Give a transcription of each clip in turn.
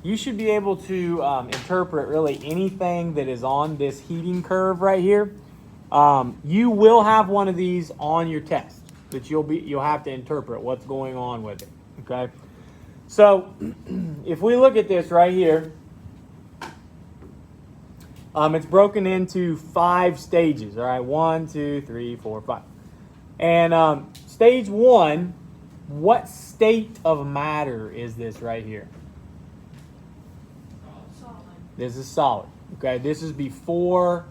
you should be able to interpret really anything that is on this heating curve right here. You will have one of these on your test that you'll have to interpret what's going on with it. Okay, so if we look at this right here, it's broken into 5 stages. All right, 1, 2, 3, 4, 5, and stage 1. What state of matter is this right here? Solid. This is solid. Okay, this is before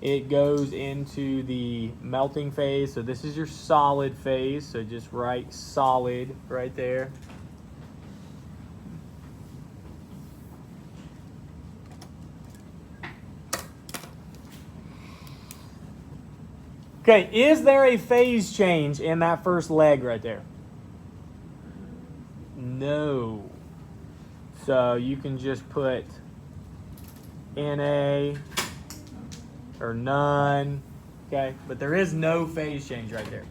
it goes into the melting phase. So this is your solid phase. So just write solid right there. Okay, is there a phase change in that first leg right there? No. So you can just put NA or none. Okay, but there is no phase change right there.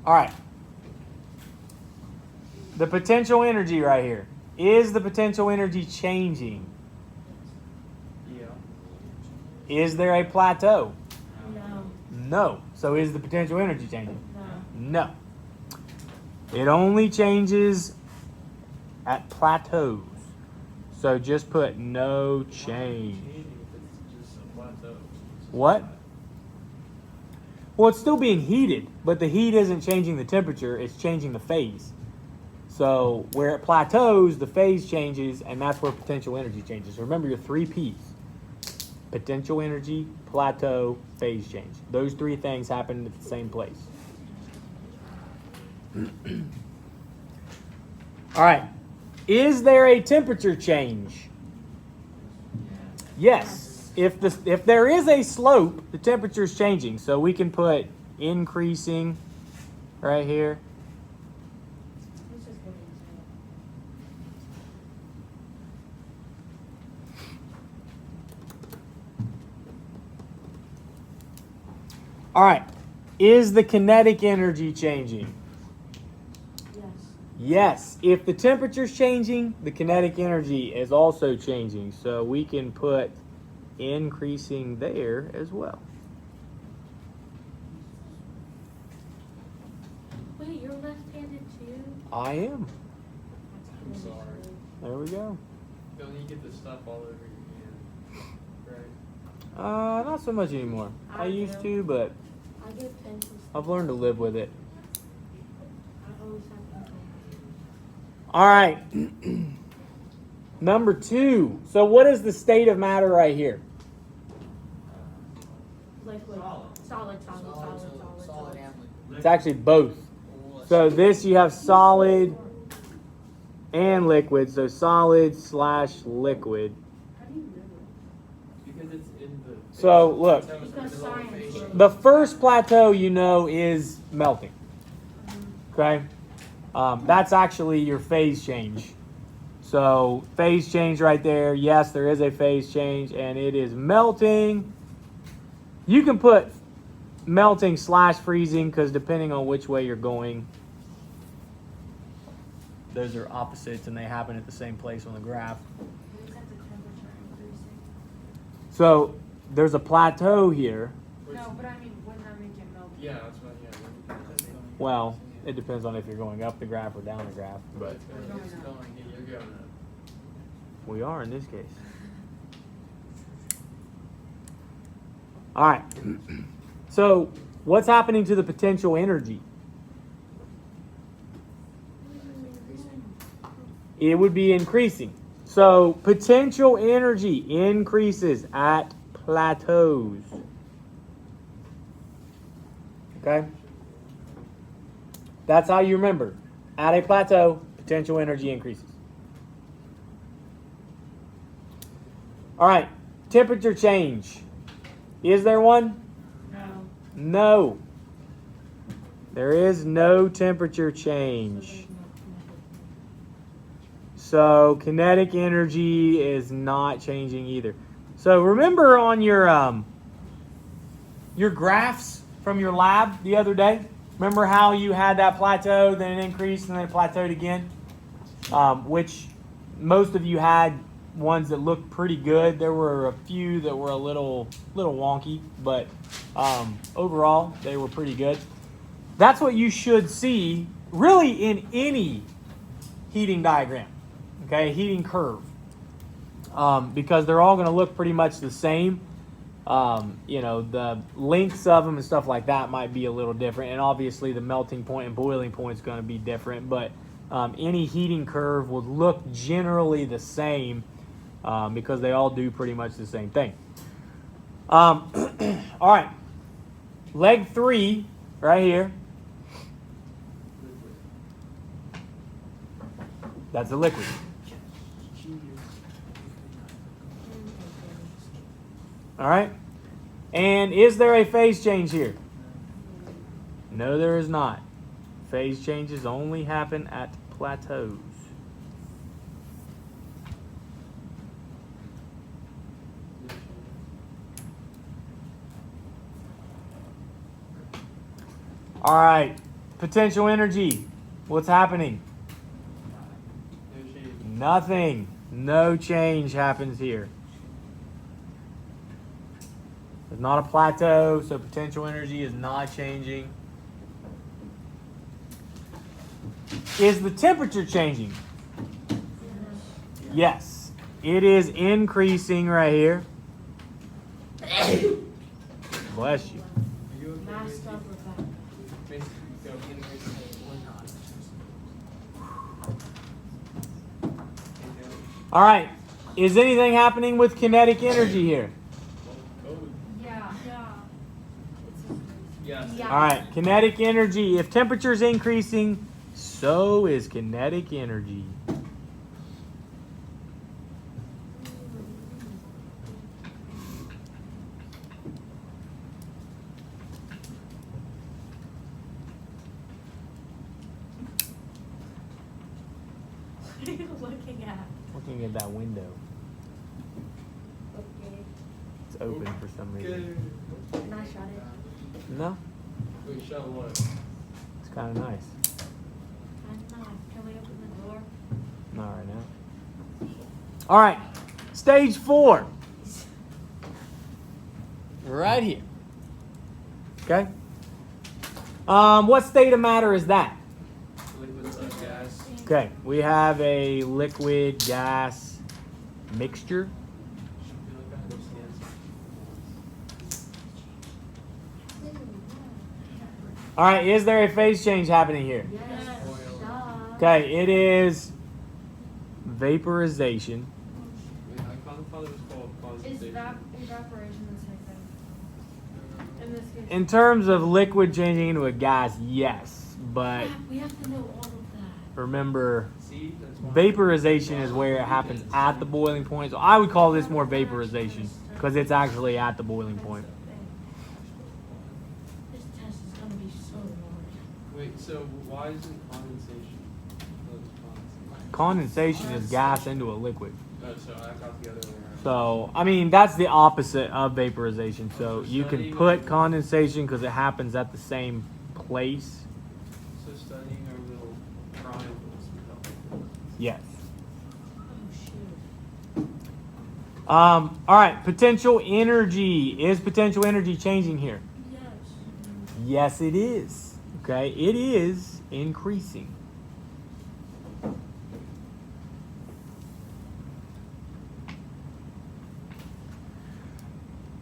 All right. The potential energy right here. Is the potential energy changing? Yeah. Is there a plateau? No. No. So is the potential energy changing? No. No. It only changes at plateaus. So just put no change. It's just a plateau. What? Well, it's still being heated, but the heat isn't changing the temperature, it's changing the phase. So where it plateaus, the phase changes, and that's where potential energy changes. So remember your 3 P's. Potential energy, plateau, phase change. Those 3 things happen at the same place. All right. Is there a temperature change? Yes. If there is a slope, the temperature is changing. So we can put increasing right here. Let's just go ahead and All right. Is the kinetic energy changing? say it. Yes. Yes. If the temperature is changing, the kinetic energy is also changing. So we can put increasing there as well. Wait, you're left-handed too? I am. I'm sorry. There we go. Don't you get the stuff all over your hand? Right? Not so much anymore. I I used do. to, but I get pencils. I've learned to live with it. I always have pencils. All right. Number 2. So what is the state of matter right here? Liquid. Solid. It's actually both. So this you have solid and liquid. So solid / liquid. How do you know it? Because it's in the. So look, Because science. the first plateau you know is melting. Okay? That's actually your phase change. So phase change right there. Yes, there is a phase change and it is melting. You can put melting / freezing because depending on which way you're going, those are opposites and they happen at the same place on the graph. Is that the temperature increasing? So there's a plateau here. No, but I mean, when I make it melt. Yeah, that's what. Yeah. Well, it depends on if you're going up the graph or down the graph, but It's going. You're going up. we are in this case. All right. So what's happening to the potential energy? It would be increasing. So potential energy increases at plateaus. Okay? That's how you remember. At a plateau, potential energy increases. All right. Temperature change. Is there one? No. No. There is no temperature change. So kinetic energy is not changing either. So remember on your graphs from your lab the other day? Remember how you had that plateau, then it increased, and then it plateaued again? Which most of you had ones that looked pretty good. There were a few that were a little wonky, but overall they were pretty good. That's what you should see really in any heating diagram, okay, heating curve, because they're all going to look pretty much the same. You know, the lengths of them and stuff like that might be a little different, and obviously the melting point and boiling point is going to be different, but any heating curve will look generally the same because they all do pretty much the same thing. All right, leg 3 right here. That's a liquid. All right. And is there a phase change here? No, there is not. Phase changes only happen at plateaus. All right. Potential energy. What's happening? No change. Nothing. No change happens here. It's not a plateau, so potential energy is not changing. Is the temperature changing? Yes. It is increasing right here. Bless you. Are you okay Masked with up you? with that. Basically, go in All right. Is anything happening with kinetic energy here? Yeah. Yeah. Yes. Yeah. All right. Kinetic energy. If temperature is increasing, so is kinetic energy. What are you looking at? Looking at that window. Okay. It's open for some reason. Good. Can I shut it? No, Wait, shut what? it's kind of nice. I'm not. Can we open the door? Not right now. All right, stage 4. Right here. Okay. What state of matter is that? Liquid plus gas. Okay, we have a liquid gas mixture. Should be like that. All right, is there a phase change happening here? Yes. Oil. Duh. Okay, it is vaporization. Wait, I thought it was called Is condensation. evaporation the same thing? In this case. In terms of liquid changing into a gas, yes, but We have to know all of that. remember, See, that's why. vaporization is where it happens at the boiling point. So I would call this more vaporization because it's actually at the boiling point. This test is gonna be so hard. Wait, so why isn't condensation? Condensation is gas into a liquid. Oh, so I got the other way around. So, I mean, that's the opposite of vaporization. So you can put condensation because it happens at the same place. So studying our little triangles would help. Yes. Oh shoot. All right, potential energy. Is potential energy changing here? Yes. Yes, it is. Okay, it is increasing.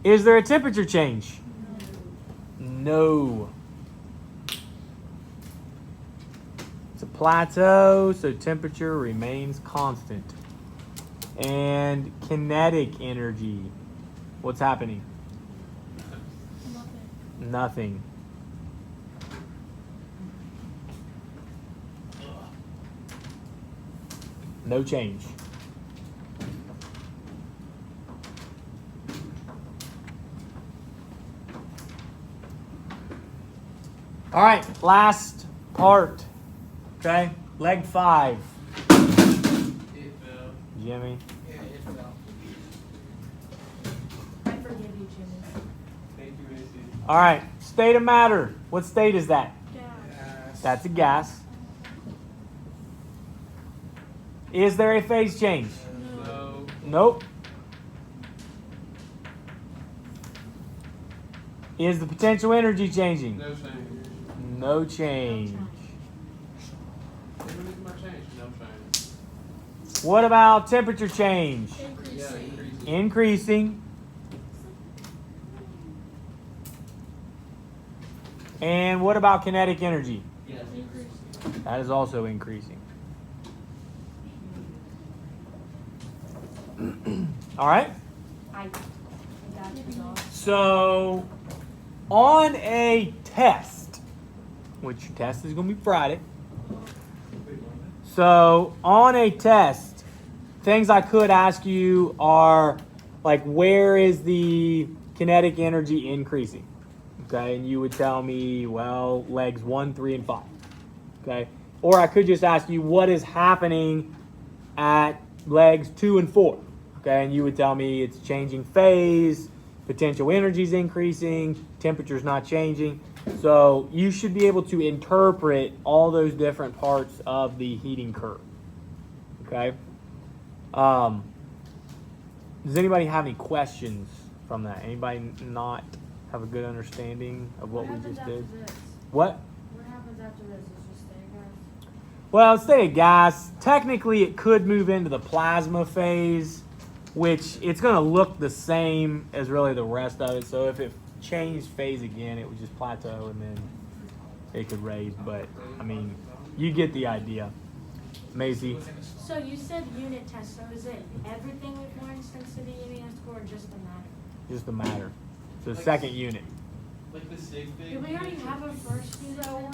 Is there a temperature change? No. It's a plateau, so temperature remains constant. And kinetic energy. What's happening? Nothing. Nothing. No change. All right, last part. Okay, leg 5. It fell. Jimmy. Yeah, it fell. I forgive you, Jimmy. Thank you, Macy. All right, state of matter. What state is that? Gas. That's a gas. Is there a phase change? No. Nope. Is the potential energy changing? No change. No change. When is my change? No change. What about temperature change? Yeah, Increasing. increasing. Increasing. And what about kinetic energy? Yes. Increasing. That is also increasing. All right. I got you, dog. So, on a test, which your test is going to be Friday. So, on a test, things I could ask you are like, where is the kinetic energy increasing? Okay, and you would tell me, well, legs 1, 3, and 5. Okay, or I could just ask you, what is happening at legs 2 and 4? Okay, and you would tell me it's changing phase, potential energy is increasing, temperature's not changing. So you should be able to interpret all those different parts of the heating curve. Okay. Does anybody have any questions from that? Anybody not have a good understanding of what we happens just did? after this? What? What happens after this? It's just stay gas. Well, stay a gas. Technically, it could move into the plasma phase, which it's going to look the same as really the rest of it. So if it changed phase again, it would just plateau and then it could raise. But, I mean, you get the idea. Maisie? So you said unit test. So is it everything with more intensity unit score or just the matter? Just the matter. So second unit. Like the sig fig. Did we already have our first two that were